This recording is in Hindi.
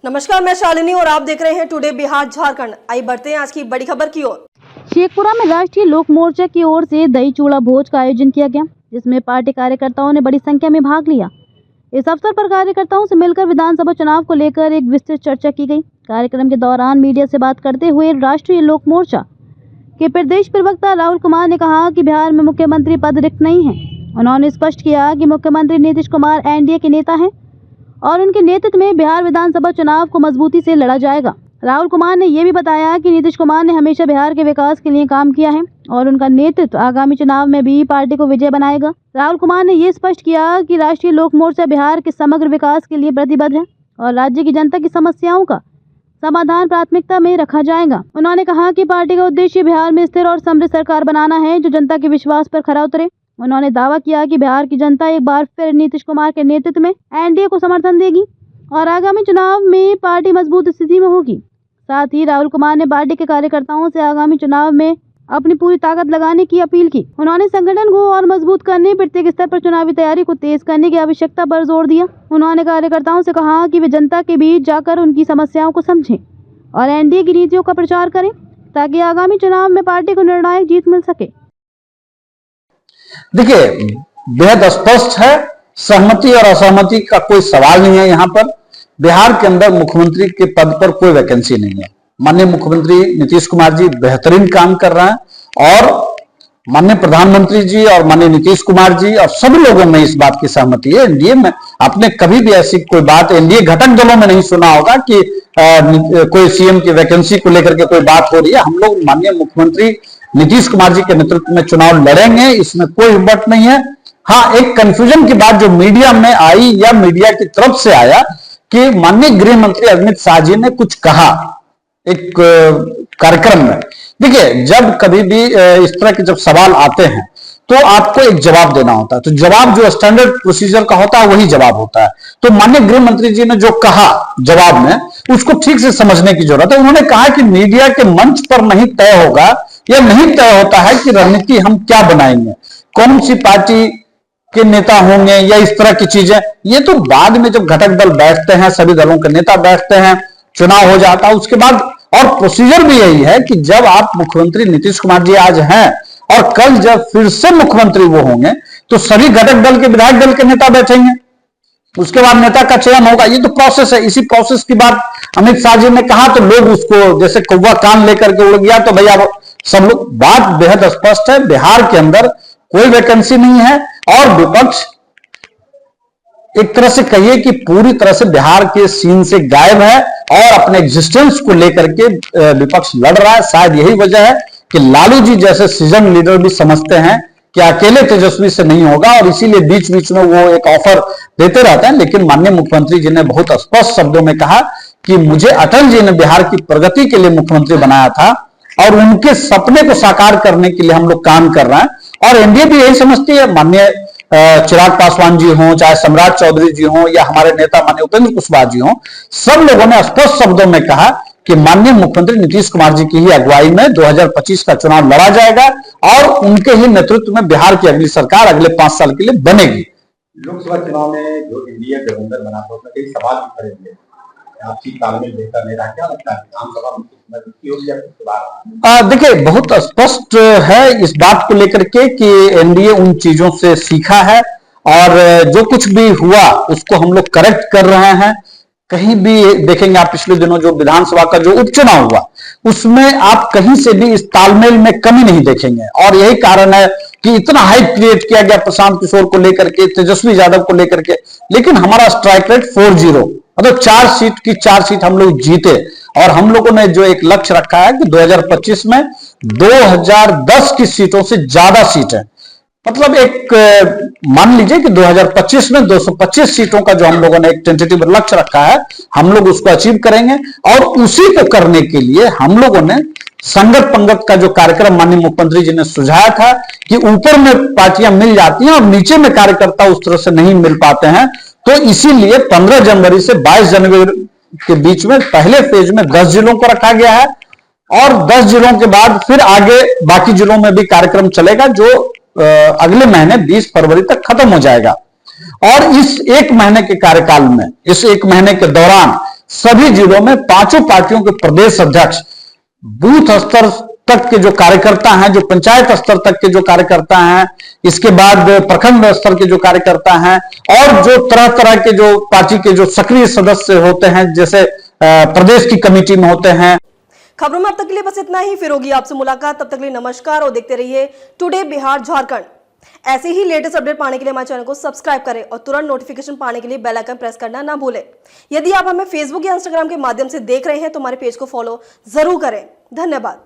नमस्कार, मैं शालिनी और आप देख रहे हैं टुडे बिहार झारखंड। आइए बढ़ते हैं आज की बड़ी खबर की ओर। शेखपुरा में राष्ट्रीय लोक मोर्चा की ओर से दही चूड़ा भोज का आयोजन किया गया, जिसमें पार्टी कार्यकर्ताओं ने बड़ी संख्या में भाग लिया। इस अवसर पर कार्यकर्ताओं से मिलकर विधानसभा चुनाव को लेकर एक विस्तृत चर्चा की गई। कार्यक्रम के दौरान मीडिया से बात करते हुए राष्ट्रीय लोक मोर्चा के प्रदेश प्रवक्ता राहुल कुमार ने कहा कि बिहार में मुख्यमंत्री पद रिक्त नहीं है। उन्होंने स्पष्ट किया कि मुख्यमंत्री नीतीश कुमार एनडीए के नेता हैं और उनके नेतृत्व में बिहार विधानसभा चुनाव को मजबूती से लड़ा जाएगा। राहुल कुमार ने यह भी बताया कि नीतीश कुमार ने हमेशा बिहार के विकास के लिए काम किया है और उनका नेतृत्व आगामी चुनाव में भी पार्टी को विजय बनाएगा। राहुल कुमार ने यह स्पष्ट किया कि राष्ट्रीय लोक मोर्चा बिहार के समग्र विकास के लिए प्रतिबद्ध है और राज्य की जनता की समस्याओं का समाधान प्राथमिकता में रखा जाएगा। उन्होंने कहा कि पार्टी का उद्देश्य बिहार में स्थिर और समृद्ध सरकार बनाना है जो जनता के विश्वास पर खरा उतरे। उन्होंने दावा किया कि बिहार की जनता एक बार फिर नीतीश कुमार के नेतृत्व में एनडीए को समर्थन देगी और आगामी चुनाव में पार्टी मजबूत स्थिति में होगी। साथ ही राहुल कुमार ने पार्टी के कार्यकर्ताओं से आगामी चुनाव में अपनी पूरी ताकत लगाने की अपील की। उन्होंने संगठन को और मजबूत करने, प्रत्येक स्तर पर चुनावी तैयारी को तेज करने की आवश्यकता पर जोर दिया। उन्होंने कार्यकर्ताओं से कहा कि वे जनता के बीच जाकर उनकी समस्याओं को समझें और एनडीए की नीतियों का प्रचार करें ताकि आगामी चुनाव में पार्टी को निर्णायक जीत मिल सके। देखिए, बेहद स्पष्ट है, सहमति और असहमति का कोई सवाल नहीं है। यहाँ पर बिहार के अंदर मुख्यमंत्री के पद पर कोई वैकेंसी नहीं है। माननीय मुख्यमंत्री नीतीश कुमार जी बेहतरीन काम कर रहे हैं और माननीय प्रधानमंत्री जी और माननीय नीतीश कुमार जी और सभी लोगों में इस बात की सहमति है। एनडीए में आपने कभी भी ऐसी कोई बात एनडीए घटक दलों में नहीं सुना होगा कि कोई सीएम की वैकेंसी को लेकर के कोई बात हो रही है। हम लोग माननीय मुख्यमंत्री नीतीश कुमार जी के नेतृत्व में चुनाव लड़ेंगे, इसमें कोई बट नहीं है। हाँ, एक कंफ्यूजन की बात जो मीडिया में आई या मीडिया की तरफ से आया कि माननीय गृह मंत्री अमित शाह जी ने कुछ कहा एक कार्यक्रम में। देखिए, जब कभी भी इस तरह के जब सवाल आते हैं तो आपको एक जवाब देना होता है, तो जवाब जो स्टैंडर्ड प्रोसीजर का होता है वही जवाब होता है। तो माननीय गृह मंत्री जी ने जो कहा जवाब में, उसको ठीक से समझने की जरूरत है। उन्होंने कहा कि मीडिया के मंच पर नहीं तय होगा या नहीं तय होता है कि रणनीति हम क्या बनाएंगे, कौन सी पार्टी के नेता होंगे या इस तरह की चीजें। ये तो बाद में जब घटक दल बैठते हैं, सभी दलों के नेता बैठते हैं, चुनाव हो जाता है, उसके बाद और प्रोसीजर भी यही है कि जब आप मुख्यमंत्री नीतीश कुमार जी आज हैं और कल जब फिर से मुख्यमंत्री वो होंगे तो सभी घटक दल के विधायक दल के नेता बैठेंगे, उसके बाद नेता का चयन होगा। ये तो प्रोसेस है। इसी प्रोसेस की बात अमित शाह जी ने कहा तो लोग उसको जैसे कौवा कान लेकर के उड़ गया। तो भैया सब लोग, बात बेहद स्पष्ट है, बिहार के अंदर कोई वैकेंसी नहीं है और विपक्ष एक तरह से कहिए कि पूरी तरह से बिहार के सीन से गायब है और अपने एग्जिस्टेंस को लेकर के विपक्ष लड़ रहा है। शायद यही वजह है कि लालू जी जैसे सीजन लीडर भी समझते हैं कि अकेले तेजस्वी से नहीं होगा और इसीलिए बीच बीच में वो एक ऑफर देते रहते हैं। लेकिन माननीय मुख्यमंत्री जी ने बहुत स्पष्ट शब्दों में कहा कि मुझे अटल जी ने बिहार की प्रगति के लिए मुख्यमंत्री बनाया था और उनके सपने को साकार करने के लिए हम लोग काम कर रहे हैं और एनडीए भी यही समझती है। माननीय चिराग पासवान जी हों, चाहे सम्राट चौधरी जी हों या हमारे नेता माननीय उपेंद्र कुशवाहा जी हों, सब लोगों ने स्पष्ट शब्दों में कहा कि माननीय मुख्यमंत्री नीतीश कुमार जी की ही अगुवाई में 2025 का चुनाव लड़ा जाएगा और उनके ही नेतृत्व में बिहार की अगली सरकार अगले 5 साल के लिए बनेगी। लोकसभा चुनाव में जो इंडिया गठबंधन बना था उसमें कई सवाल भी खड़े हुए, आपसी तालमेल बेहतर नहीं रहा, क्या लगता है विधानसभा में देखिए, बहुत स्पष्ट है इस बात को लेकर के कि एनडीए उन चीजों से सीखा है और जो कुछ भी हुआ उसको हम लोग करेक्ट कर रहे हैं। कहीं भी देखेंगे आप, पिछले दिनों जो विधानसभा का जो उपचुनाव हुआ उसमें आप कहीं से भी इस तालमेल में कमी नहीं देखेंगे और यही कारण है कि इतना हाइप क्रिएट किया गया प्रशांत किशोर को लेकर के, तेजस्वी यादव को लेकर के। लेकिन हमारा स्ट्राइक रेट 4-0, मतलब 4 सीट की 4 सीट हम लोग जीते और हम लोगों ने जो एक लक्ष्य रखा है कि 2025 में 2010 की सीटों से ज्यादा सीट है, मतलब एक मान लीजिए कि 2025 में 225 सीटों का जो हम लोगों ने एक टेंटेटिव लक्ष्य रखा है, हम लोग उसको अचीव करेंगे। और उसी को करने के लिए हम लोगों ने संगत पंगत का जो कार्यक्रम माननीय मुख्यमंत्री जी ने सुझाया था कि ऊपर में पार्टियां मिल जाती हैं और नीचे में कार्यकर्ता उस तरह से नहीं मिल पाते हैं, तो इसीलिए 15 जनवरी से 22 जनवरी के बीच में पहले फेज में 10 जिलों को रखा गया है और 10 जिलों के बाद फिर आगे बाकी जिलों में भी कार्यक्रम चलेगा जो अगले महीने 20 फरवरी तक खत्म हो जाएगा। और इस एक महीने के कार्यकाल में, इस एक महीने के दौरान सभी जिलों में पांचों पार्टियों के प्रदेश अध्यक्ष, बूथ स्तर तक के जो कार्यकर्ता हैं, जो पंचायत स्तर तक के जो कार्यकर्ता हैं, इसके बाद प्रखंड स्तर के जो कार्यकर्ता हैं, और जो तरह तरह के जो पार्टी के जो सक्रिय सदस्य होते हैं, जैसे प्रदेश की कमेटी में होते हैं। खबरों में अब तक के लिए बस इतना ही। फिर होगी आपसे मुलाकात, तब तक के लिए नमस्कार और देखते रहिए टुडे बिहार झारखंड। ऐसे ही लेटेस्ट अपडेट पाने के लिए हमारे चैनल को सब्सक्राइब करें और तुरंत नोटिफिकेशन पाने के लिए बेल आइकन प्रेस करना ना भूलें। यदि आप हमें फेसबुक या इंस्टाग्राम के माध्यम से देख रहे हैं तो हमारे पेज को फॉलो जरूर करें। धन्यवाद।